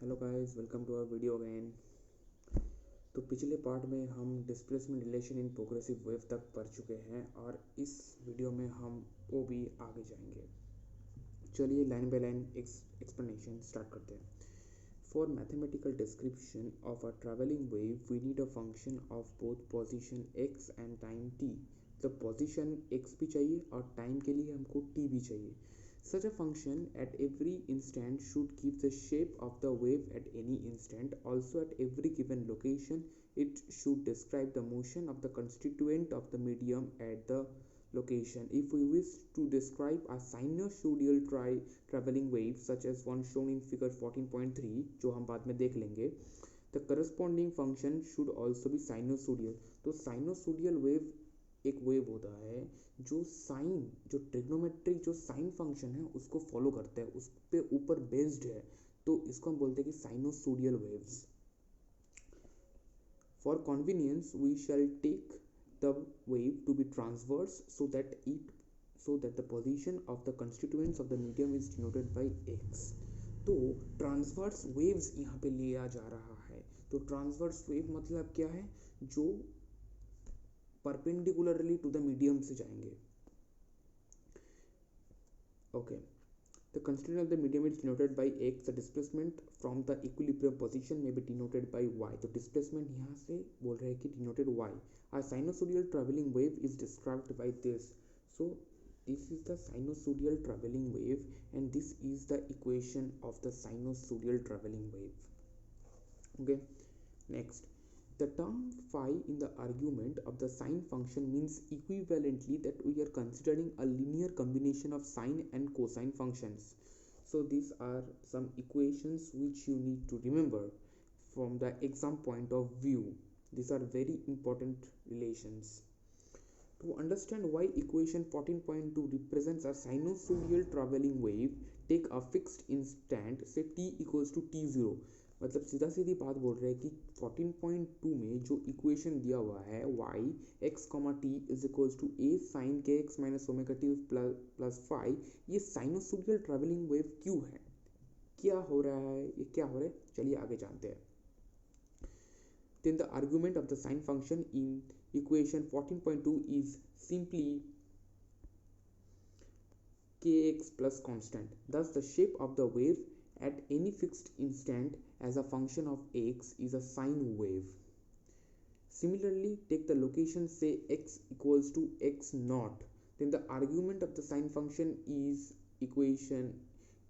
Hello guys, welcome to our video again. तो पिछले part में हम displacement relation in progressive wave तक पढ़ चुके हैं और इस वीडियो में हम वो भी आगे जाएंगे। चलिए line by line explanation start करते हैं। For mathematical description of a travelling wave we need a function of both position x and time t। तो पोजीशन x भी चाहिए और टाइम के लिए हमको t भी चाहिए। Such a function at every instant should keep the shape of the wave at any instant. Also, at every given location, it should describe the motion of the constituent of the medium at the location. If we wish to describe a sinusoidal traveling wave, such as one shown in figure 14.3, जो हम बाद में देख लेंगे, the corresponding function should also be sinusoidal. तो sinusoidal wave एक wave होता है जो ट्रिग्नोमेट्रिक जो साइन फंक्शन है उसको फॉलो करता है, उस पे ऊपर बेस्ड है, तो इसको हम बोलते हैं कि sinusoidal waves. For convenience we shall take the wave to be transverse so that the position of the constituents of the medium is denoted by x। तो ट्रांसवर्स वेव्स यहाँ पे लिया जा रहा है। तो ट्रांसवर्स वेव मतलब क्या है? जो परपेंडिकुलरली टू द मीडियम से जाएंगे। Okay, the constituent of the medium is denoted by x। The displacement from the equilibrium position में बी डिनोटेड बाय y। तो डिस्प्लेसमेंट यहाँ से बोल रहे हैं कि denoted y। A sinusoidal travelling wave is described by this. So this is the sinusoidal travelling wave and this is the equation of the sinusoidal travelling wave. Okay, next, the term phi in the argument of the sine function means equivalently that we are considering a linear combination of sine and cosine functions. So these are some equations which you need to remember from the exam point of view. These are very important relations. To understand why equation 14.2 represents a sinusoidal traveling wave, take a fixed instant, say t equals to t0। मतलब सीधा सीधी बात बोल रहे हैं कि 14.2 में जो equation दिया हुआ है y x, t is equals to a sin kx minus omega T plus five, ये साइनोसोडियल ट्रैवलिंग वेव क्यों है? क्या हो रहा है? ये क्या हो रहा है? चलिए आगे जानते हैं। Then the argument of the sine function in equation 14.2 is simply kx plus constant. Thus the shape of the wave at any fixed instant as a function of x is a sine wave. Similarly, take the location, say x equals to x naught. Then the argument of the sine function is equation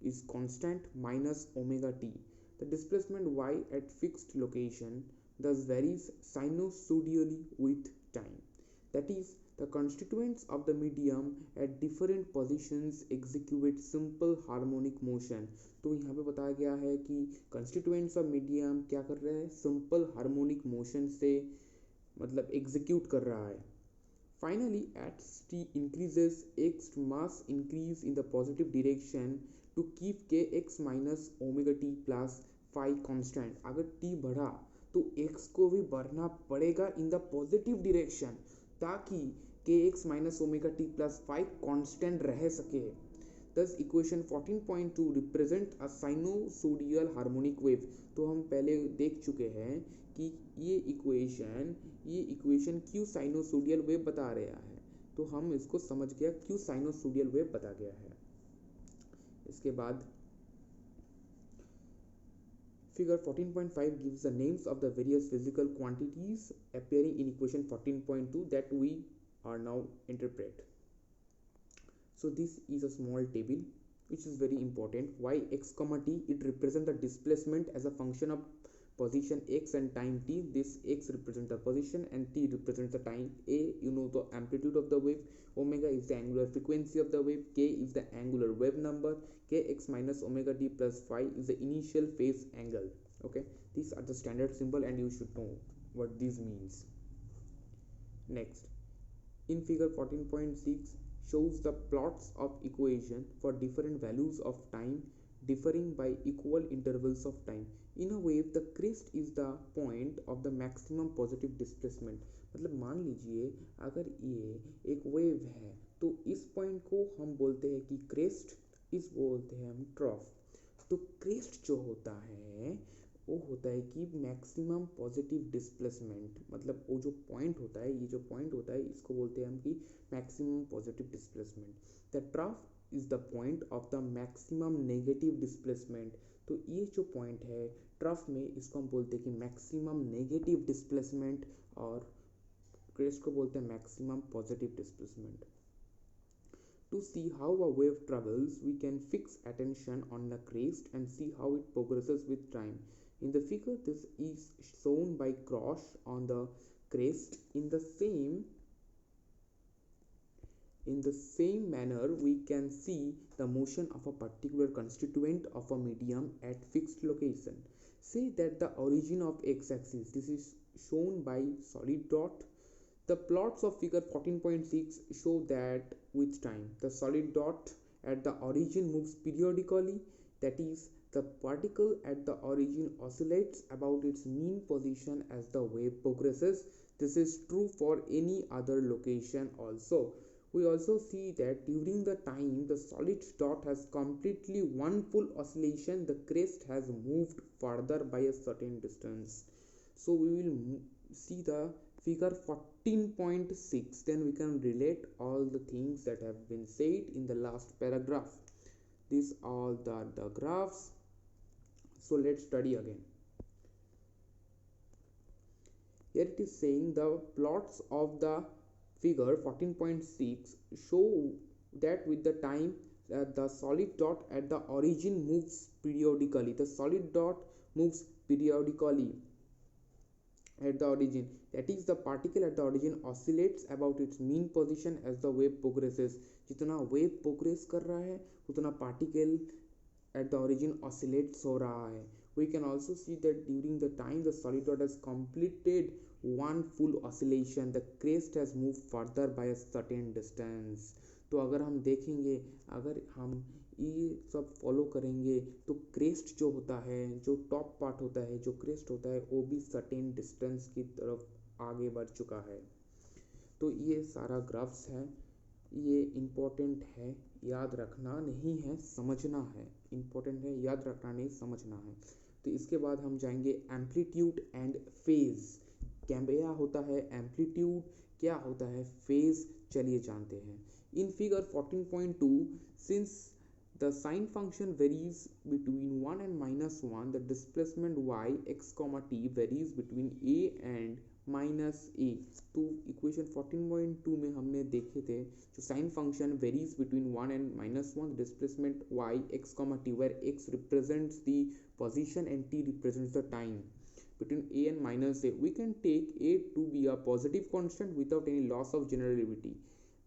is constant minus omega t. The displacement y at fixed location thus varies sinusoidally with time. That is, the constituents of the medium at different positions execute simple harmonic motion. तो यहाँ पे बताया गया है कि constituents of medium क्या कर रहे हैं? Simple harmonic motion से मतलब execute कर रहा है। Finally, as t increases, x must increase in the positive direction to keep kx minus omega t plus phi constant. अगर t बढ़ा तो x को भी बढ़ना पड़ेगा in the positive direction ताकि kx minus omega t plus phi constant रह सके। Thus equation 14.2 represent a sinusoidal harmonic wave। तो हम पहले देख चुके हैं कि ये इक्वेशन क्यों साइनोसोडियल वेव बता रहा है, तो हम इसको समझ गया क्यों साइनोसोडियल वेव बता गया है। इसके बाद Figure 14.5 gives the names of the various physical quantities appearing in equation 14.2 that we are now interpret. So this is a small table which is very important. Y x comma t, it represents the displacement as a function of position x and time t. This x represents the position and t represents the time. A, you know the amplitude of the wave, omega is the angular frequency of the wave, k is the angular wave number, kx minus omega t plus phi is the initial phase angle. Okay, these are the standard symbol and you should know what this means. Next, in figure 14.6 shows the plots of equation for different values of time differing by equal intervals of time. In a wave, the crest is the point of the maximum positive displacement. मतलब मान लीजिए अगर ये एक wave है तो इस point को हम बोलते हैं कि क्रेस्ट, इस बोलते हैं हम ट्रॉफ। तो क्रेस्ट जो होता है वो होता है कि मैक्सिमम पॉजिटिव डिस्प्लेसमेंट, मतलब वो जो पॉइंट होता है, ये जो पॉइंट होता है इसको बोलते हैं हम कि maximum positive displacement. The trough is the point of the maximum negative displacement. तो ये जो पॉइंट है ट्रफ में, इसको हम बोलते हैं कि मैक्सिमम नेगेटिव डिस्प्लेसमेंट, और क्रेस्ट को बोलते हैं maximum positive displacement. To see how a wave travels, we can fix attention on the crest and see how it progresses with time. In the figure, this is shown by cross on the crest. In the same manner, we can see the motion of a particular constituent of a medium at fixed location. Say that the origin of x-axis, this is shown by solid dot. The plots of figure 14.6 show that with time, the solid dot at the origin moves periodically, that is, the particle at the origin oscillates about its mean position as the wave progresses. This is true for any other location also. We also see that during the time the solid dot has completely one full oscillation, the crest has moved further by a certain distance. So we will see the figure 14.6, then we can relate all the things that have been said in the last paragraph. These all the graphs. So let's study again. Here it is saying the plots of the figure 14.6 show that with the time the solid dot at the origin moves periodically. The solid dot moves periodically at the origin, that is, the particle at the origin oscillates about its mean position as the wave progresses. जितना wave progress कर रहा है उतना particle at the origin oscillates हो रहा है. We can also see that during the time the solid dot has completed one full oscillation, the crest has moved further by a certain distance. तो अगर हम देखेंगे, अगर हम ये सब फॉलो करेंगे तो क्रेस्ट जो होता है, जो टॉप पार्ट होता है, जो क्रेस्ट होता है, वो भी सर्टेन डिस्टेंस की तरफ आगे बढ़ चुका है. तो ये सारा ग्राफ्स है, ये इम्पोर्टेंट है, याद रखना नहीं है, समझना है. इम्पोर्टेंट है, याद रखना नहीं, समझना है. तो इसके बाद हम जाएंगे एम्पलीट्यूड एंड फेज. क्या होता है एम्पलीट्यूड, क्या होता है फेज, चलिए जानते हैं. In figure 14.2, since the sine function varies between 1 and -1, the displacement y x comma t varies between a and -a. तो इक्वेशन 14.2 में हमने देखे थे जो sine function varies between 1 and -1, displacement y x comma t, where x represents the position and t represents the time between a and -a. We can take a to be a positive constant without any loss of general relativity.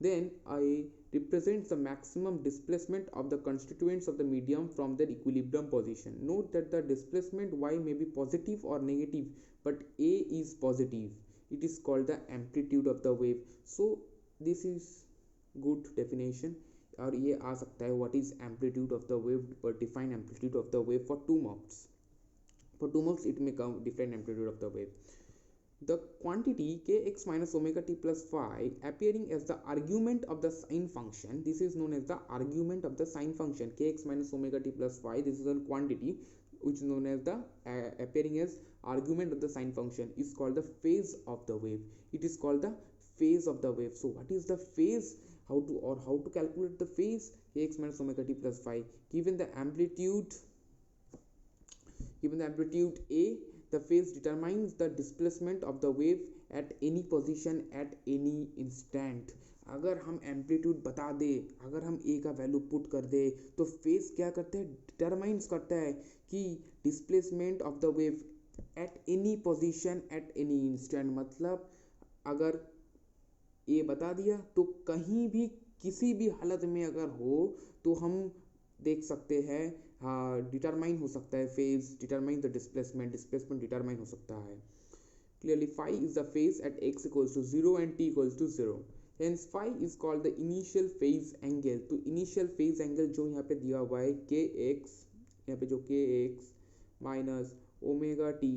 Then I represents the maximum displacement of the constituents of the medium from their equilibrium position. Note that the displacement y may be positive or negative, but a is positive. It is called the amplitude of the wave. So this is good definition. और ये आ सकता है what is amplitude of the wave, but define amplitude of the wave for 2 marks. For 2 marks it may come different amplitude of the wave. The quantity kx minus omega t plus phi appearing as the argument of the sine function, this is known as the argument of the sine function. Kx minus omega t plus phi, this is a quantity which is known as the appearing as argument of the sine function, is called the phase of the wave. It is called the phase of the wave. So what is the phase, how to calculate the phase? Kx minus omega t plus phi, given the amplitude a, the phase determines the displacement of the wave at any position at any instant. अगर हम amplitude बता दे, अगर हम a का value put कर दे, तो phase क्या करता है, डिटरमाइंस करता है कि displacement of the wave at any position at any instant. मतलब अगर a बता दिया तो कहीं भी किसी भी हालत में अगर हो तो हम देख सकते हैं, हाँ डिटरमाइन हो सकता है phase, determine the displacement determine हो सकता है. Clearly phi is the phase at x equals to 0 and t equals to 0. Hence phi is called the initial phase angle. तो initial phase angle जो यहाँ पे दिया हुआ है kx, यहाँ पे जो kx minus omega t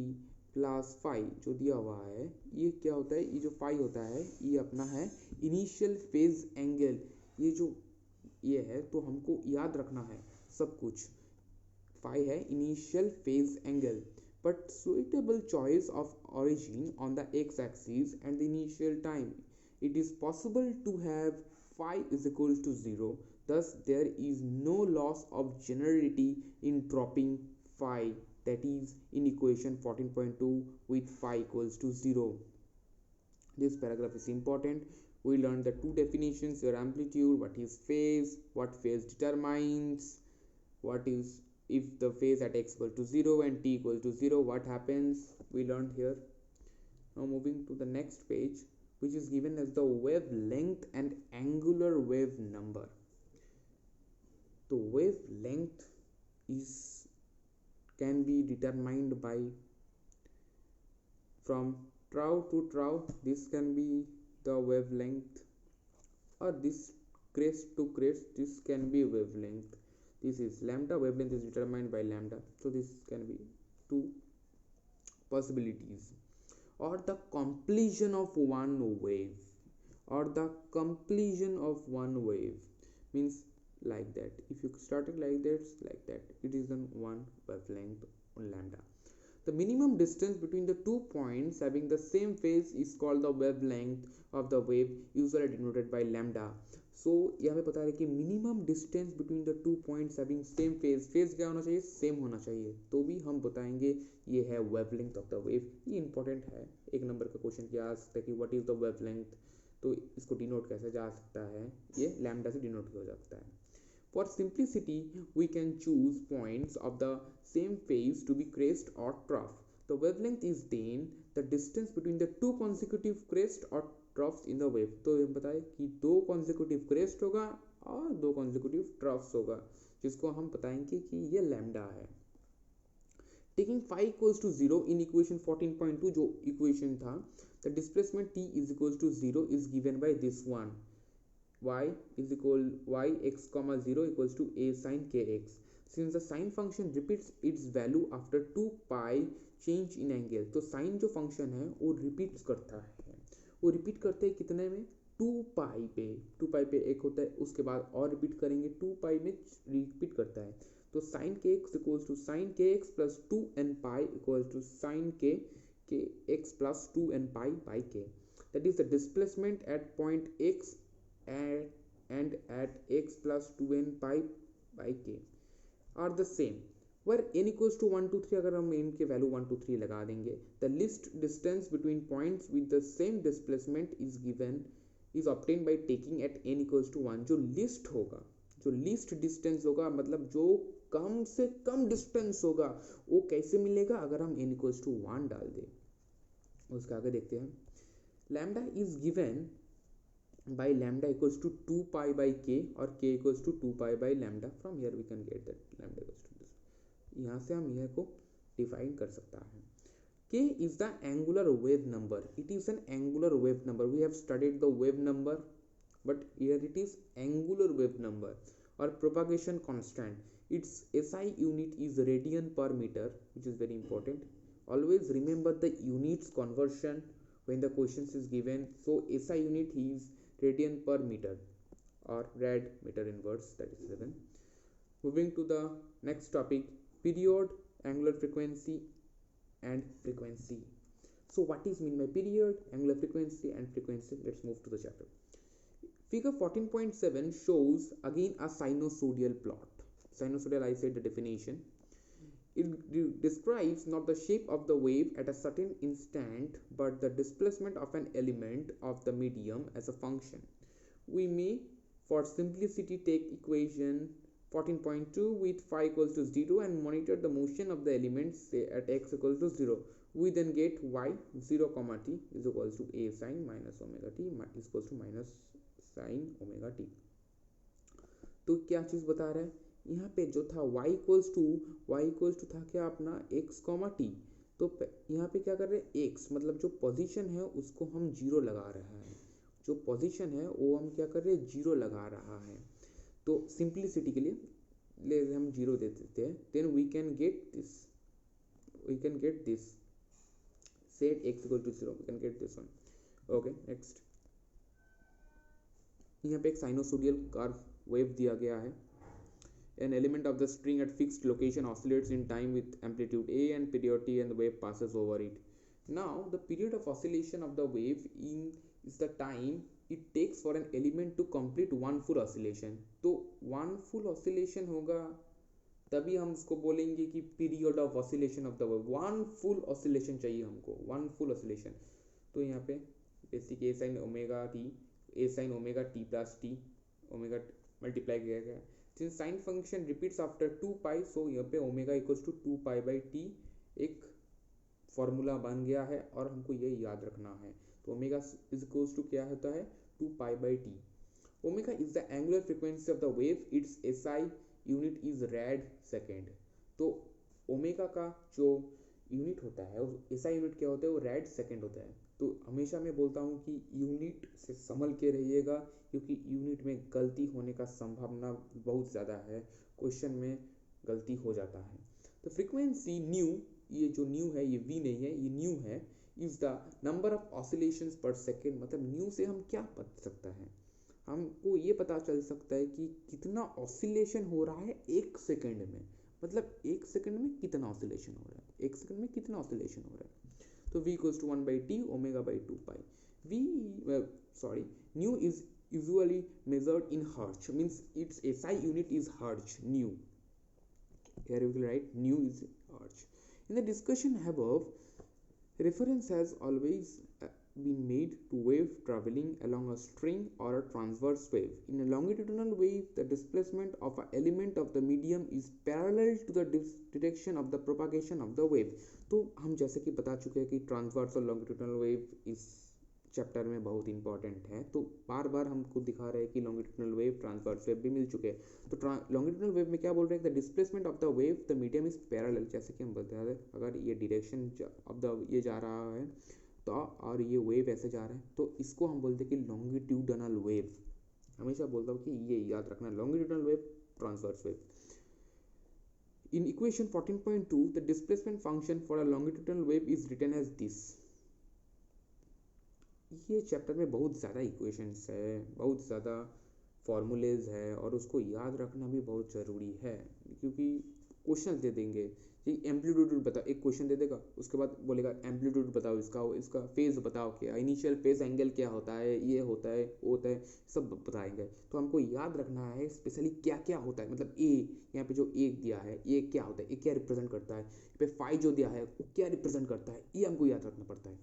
plus phi जो दिया हुआ है, ये क्या होता है, ये जो phi होता है ये अपना है इनिशियल फेज एंगल. ये जो ये है तो हमको याद रखना है सब कुछ. phi है initial phase angle, but suitable choice of origin on the x-axis and the initial time. It is possible to have phi is equals to 0. Thus, there is no loss of generality in dropping phi, that is in equation 14.2 with phi equals to 0. This paragraph is important. We learned the two definitions, your amplitude, what is phase, what phase determines, what is if the phase at x equal to 0 and t equal to 0, what happens, we learned here. Now moving to the next page, which is given as the wavelength and angular wave number. The wavelength can be determined by from trough to trough. This can be the wavelength, or this crest to crest, this can be wavelength. This is lambda, wavelength is determined by lambda, so this can be two possibilities. Or the completion of one wave, or the completion of one wave means like that. If you started like that, it is then one wavelength on lambda. The minimum distance between the 2 points having the same phase is called the wavelength of the wave, usually denoted by lambda. So यहाँ पे बता रहे कि minimum distance between the 2 points having same phase क्या होना चाहिए, same होना चाहिए, तो भी हम बताएंगे ये है wavelength of the wave. ये important है, एक नंबर का क्वेश्चन किया आ सकता है कि what is the wavelength, तो इसको डिनोट कैसे जा सकता है, ये लैम्डा से डिनोट हो सकता है. For simplicity, we can choose points of the same phase to be crest or trough. The wavelength is then the distance between the two consecutive crests or troughs in the wave. तो हम बताए कि दो consecutive crest होगा और दो consecutive troughs होगा, जिसको हम बताएंगे कि ये लैम्डा है. Taking phi equals to 0 in equation 14.2 जो equation था, the displacement t is equals to 0 is given by this one. Y is equal y x comma 0 equals to a sin kx. Since the sine function repeats its value after 2 pi change in angle, तो sin जो function है वो repeats करता है, वो repeat करते हैं कितने में, 2 pi पे, 2 pi पे एक होता है, उसके बाद और repeat करेंगे 2 pi में repeat करता है, तो sin kx equals to sin kx plus 2n pi equals to sin kx plus 2n pi by k. That is the displacement at point x and at x plus 2n pi by k are the same, where n equals to 1 2 3 अगर हम n के value 1 2 3 लगा देंगे, the least distance between points with the same displacement is obtained by taking at n equals to 1. जो least distance होगा मतलब जो कम से कम distance होगा, वो कैसे मिलेगा, अगर हम n equals to 1 डाल दें. उसके आगे देखते हैं. Lambda is given by lambda equals to 2 pi by k और k equals to 2 pi by lambda. From here we can get that lambda equals to this. यहाँ से हम यह को डिफाइन कर सकता है. K is the angular wave number. It is an angular wave number. We have studied the wave number, but here it is angular wave number or propagation constant. Its SI unit is radian per meter, which is very important. Always remember the units conversion when the questions is given. So SI unit is radian per meter or rad meter inverse, that is 7. Moving to the next topic, period, angular frequency and frequency. So what is mean by period, angular frequency and frequency? Let's move to the chapter. Figure 14.7 shows again a sinusoidal plot. Sinusoidal, I said the definition. It describes not the shape of the wave at a certain instant, but the displacement of an element of the medium as a function. We may, for simplicity, take equation 14.2 with phi equals to 0 and monitor the motion of the elements, say at x equals to 0. We then get y 0 comma t is equals to a sin minus omega t is equals to minus sin omega t. तो क्या चीज़ बता रहा है यहाँ पे, जो था y equals to था क्या अपना x कॉमा टी, तो यहाँ पे क्या कर रहे हैं, x मतलब जो पोजीशन है उसको हम 0 लगा रहा है, जो पोजीशन है वो हम क्या कर रहे हैं, 0 लगा रहा है. तो सिंप्लिसिटी के लिए हम 0 दे देते हैं. Then we can get this set x equal to 0, we can get this one. Okay, next. यहाँ पे एक साइनोसोडियल कर्व वेव दिया गया है. An element of the string at fixed location oscillates in time with amplitude a and period t, and the wave passes over it. Now the period of oscillation of the wave in is the time it takes for an element to complete one full oscillation. तो one full oscillation होगा तभी हम उसको बोलेंगे कि period of oscillation of the wave. One full oscillation चाहिए हमको, one full oscillation. तो यहाँ पे basic A sine omega T, A sine omega T plus T, omega multiply किया गया. Since sine function repeats after 2 pi, so यहाँ पे omega equals to 2 pi by T एक फॉर्मूला बन गया है और हमको ये याद रखना है. तो ओमेगा इज इक्वल्स टू क्या होता है, 2 pi by T. Omega is the angular frequency of the wave, it's SI unit is red second. तो ओमेगा का जो यूनिट होता है, एसआई यूनिट क्या होता है, वो रैड सेकेंड होता है. तो हमेशा मैं बोलता हूँ कि यूनिट से संभल के रहिएगा, क्योंकि यूनिट में गलती होने का संभावना बहुत ज़्यादा है, क्वेश्चन में गलती हो जाता है. तो फ्रीक्वेंसी न्यू, ये जो न्यू है ये वी नहीं है, ये न्यू है, is the number of oscillations पर सेकेंड. मतलब न्यू से हम क्या पता सकता है, हमको ये पता चल सकता है कि कितना ऑसिलेशन हो रहा है एक सेकेंड में. मतलब एक सेकेंड में कितना ऑसिलेशन हो रहा है, एक सेकेंड में कितना ऑसिलेशन हो रहा है. तो v equals to 1 by t omega by 2 pi. New is usually measured in hertz, means its SI unit is hertz. New, here we will write new is hertz. In the discussion above, reference has always been made to wave traveling along a string or a transverse wave. In a longitudinal wave, the displacement of an element of the medium is parallel to the direction of the propagation of the wave. तो हम जैसे कि बता चुके हैं कि transverse और longitudinal wave इस चैप्टर में बहुत इंपॉर्टेंट है. तो बार बार हमको दिखा रहे हैं कि लॉन्गिट्यूडनल वेव, ट्रांसवर्स वेव भी मिल चुके हैं. तो लॉन्गिट्यूडनल वेव में क्या बोल रहे हैं, the displacement of the wave the medium is parallel. जैसे कि हम बता रहे हैं, अगर ये डायरेक्शन ऑफ द ये जा रहा है तो और ये वेव ऐसे जा रहा है, तो इसको हम बोलते हैं कि लॉन्गिट्यूडनल वेव. हमेशा बोलता हूँ कि ये याद रखना, longitudinal wave, transverse wave. In equation 14.2, the displacement function for a longitudinal wave is written as this. ये चैप्टर में बहुत ज़्यादा इक्वेशंस है, बहुत ज़्यादा फॉर्मूलेज है, और उसको याद रखना भी बहुत ज़रूरी है, क्योंकि क्वेश्चन दे देंगे कि एम्पलीट्यूड बताओ, एक क्वेश्चन दे देगा, उसके बाद बोलेगा एम्पलीट्यूड बताओ, इसका फेज बताओ, क्या इनिशियल फेज एंगल क्या होता है, ये होता है, वो होता है, सब बताएंगे. तो हमको याद रखना है स्पेशली क्या क्या होता है. मतलब ए, यहाँ पे जो ए दिया है ये क्या होता है, ये क्या रिप्रेजेंट करता है, यहाँ पे फाई जो दिया है वो क्या रिप्रेजेंट करता है, ये हमको याद रखना पड़ता है.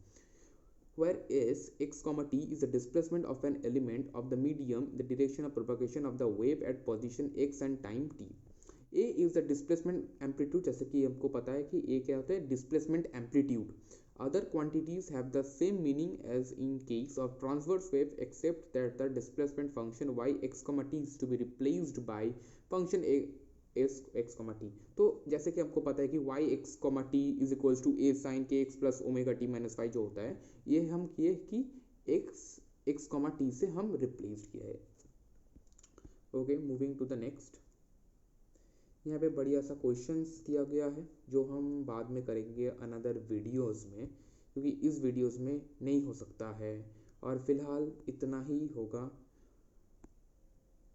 Where s x comma t is the displacement of an element of the medium in the direction of propagation of the wave at position x and time t. A is the displacement amplitude, जैसे कि हमको पता है कि A क्या होता है, displacement amplitude. Other quantities have the same meaning as in case of transverse wave, except that the displacement function y x comma t is to be replaced by function a s x comma t. तो जैसे कि हमको पता है कि y x comma t is equals to a sin k x plus omega t minus y जो होता है, ये हम किए कि x comma t से हम रिप्लेस किया है. Okay, moving to the next. यहाँ पे बढ़िया सा क्वेश्चंस दिया गया है जो हम बाद में करेंगे अनदर वीडियोस में, क्योंकि इस वीडियोस में नहीं हो सकता है, और फिलहाल इतना ही होगा.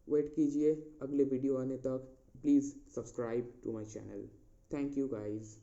वेट कीजिए अगले वीडियो आने तक. Please subscribe to my channel. Thank you guys.